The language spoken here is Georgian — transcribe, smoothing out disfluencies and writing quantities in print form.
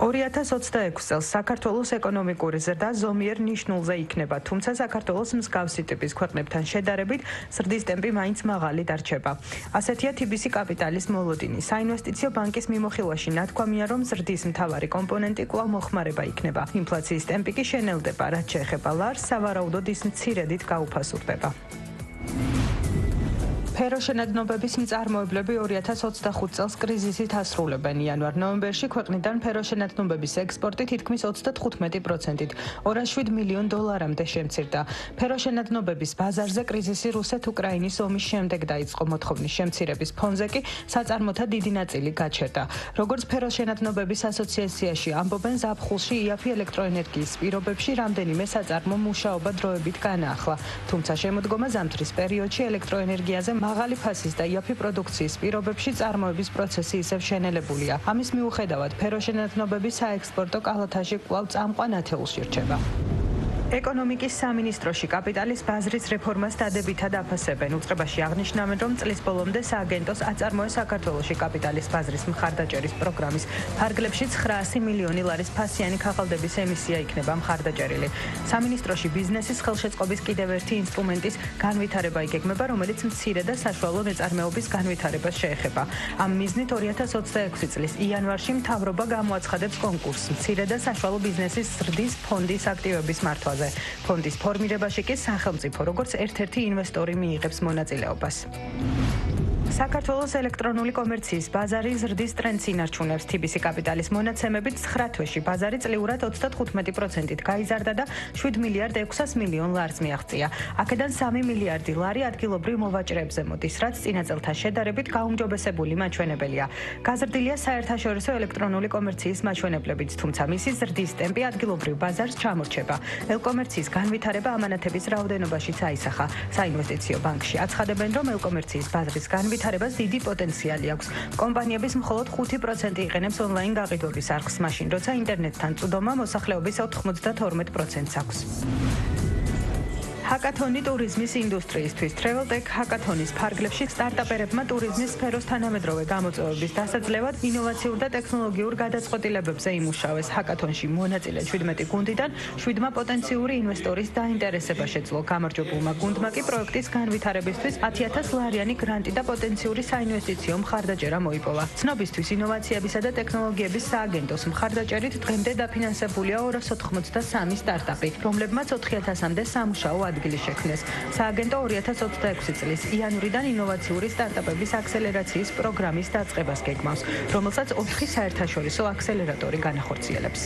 2026 წელს საქართველოს ეკონომიკური ზრდა ზომიერ ნიშნულზე იქნება, თუმცა საქართველოს მსგავსი ტიპის ქვეყნებთან შედარებით ზრდის ტემპი მაინც მაღალი დარჩება. ასეთია TBC კაპიტალის მოლოდინი. საინვესტიციო ბანკის მიმოხილვაში ნათქვამია, რომ ზრდის მთავარი კომპონენტი კვლავ მოხმარება იქნება. ინფლაციის ტემპი კი შენელდება, რაც შეეხება ლარს, სავარაუდოდ ის მცირედით გაუფასურდება. ფეროშენადნობების მწარმოებლები 2025 წელს კრიზისით ასრულებენ. იანვარ-ნოემბერში ქვეყნიდან ფეროშენადნობების ექსპორტი თითქმის 35%-ით, 207 მილიონ დოლარამდე შემცირდა. ფეროშენადნობების ბაზარზე კრიზისი რუსეთ-უკრაინის ომის შემდეგ დაიწყო. მოთხოვნის შემცირების ფონზე კი საწარმოთა დიდი ნაწილი გაჩერდა. როგორც ფეროშენადნობების ასოციაციაში ამბობენ, ზაფხულში იაფი ელექტროენერგიის პირობებში რამდენიმე საწარმო მუშაობა დროებით განაახლა. თუმცა შემოდგომა ზამთრის პერიოდში ელექტროენერგიაზე მაღალი ფასის და იაფი პროდუქციის პირობებში წარმოების პროცესი ისევ შენელებულია. ამის მიუხედავად, ფეროშენადნობების საექსპორტო კალათაში კვლავ წამყვან ათეულში რჩება. ეკონომიკის სამინისტროში კაპიტალის ბაზრის რეფორმას დადებითად აფასებენ. უწყებაში აღნიშნავენ, რომ წლის ბოლომდე სააგენტოს აწარმოე საქართველოში კაპიტალის ბაზრის მხარდაჭერის პროგრამის ფარგლებში 900 მილიონი ლარის ფასიანი ქაღალდების ემისია იქნება მხარდაჭერილი. სამინისტროში ბიზნესის ხელშეწყობის კიდევ ერთი ინსტრუმენტის განვითარება იგეგმება, რომელიც მცირე და საშუალო მეწარმეობის განვითარებას შეეხება. ამ მიზნით 2026 წლის იანვარში მთავრობა გამოაცხადებს კონკურსს მცირე და საშუალო ბიზნესის ზრდის ფონდის აქტივების მართვაზე. ფონდის ფორმირებაში კი სახელმწიფო როგორც ერთ-ერთი ინვესტორი მიიღებს მონაწილეობას. საქართველოს ელექტრონული კომერციის ბაზარი ზრდის ტრენდს ინარჩუნებს. TBC კაპიტალის მონაცემებით 9 თვეში ბაზარი წლიურად 35%-ით გაიზარდა და 7 მილიარდ 600 მილიონ ლარს მიაღწია. აქედან 3 მილიარდი ლარი ადგილობრივ მოვაჭრეებზე მოდის, რაც წინა წელთან შედარებით გაუმჯობესებული მაჩვენებელია. გაზრდილია საერთაშორისო ელექტრონული კომერციის მაჩვენებლებით, თუმცა მისი ზრდის ტემპი ადგილობრივ ბაზარს ჩამორჩება. ელკომერციის განვითარება ამანათების რაოდენობაშიც აისახა. საინვესტიციო ბანკში აცხადებენ, რომ ელკომერციის ბაზრის განვითარებას დიდი პოტენციალი აქვს. კომპანიების მხოლოდ 5% იყენებს ონლაინ გაყიდვების არხს, მაშინ როცა ინტერნეტთან წვდომა მოსახლეობის 92%-ს აქვს. ჰაკათონი ტურიზმის ინდუსტრიისთვის. Travel Tech ჰაკათონის ფარგლებში სტარტაპერებმა ტურიზმის სფეროს თანამედროვე გამოწვევების დასაძლევად ინოვაციურ და ტექნოლოგიურ გადაწყვეტილებებზე იმუშავეს. ჰაკათონში მონაწილე 17 გუნდიდან 7-მა პოტენციური ინვესტორის დაინტერესება შეძლო. გამარჯვებულმა გუნდმა კი პროექტის განვითარებისთვის 10,000 ლარიანი გრანტი და პოტენციური საინვესტიციო მხარდაჭერა მოიპოვა. ცნობისთვის ინოვაციებისა და ტექნოლოგიების სააგენტოს მხარდაჭერით დღემდე დაფინანსებულია 283 სტარტაპი, რომლებმაც 4,000-მდე სამუშაო ადგილი შექმნეს. სააგენტო 2026 წლის იანვრიდან ინოვაციური სტარტაპების აქსელერაციის პროგრამის დაწყებას გეგმავს, რომელსაც 4 საერთაშორისო აქსელერატორი განახორციელებს.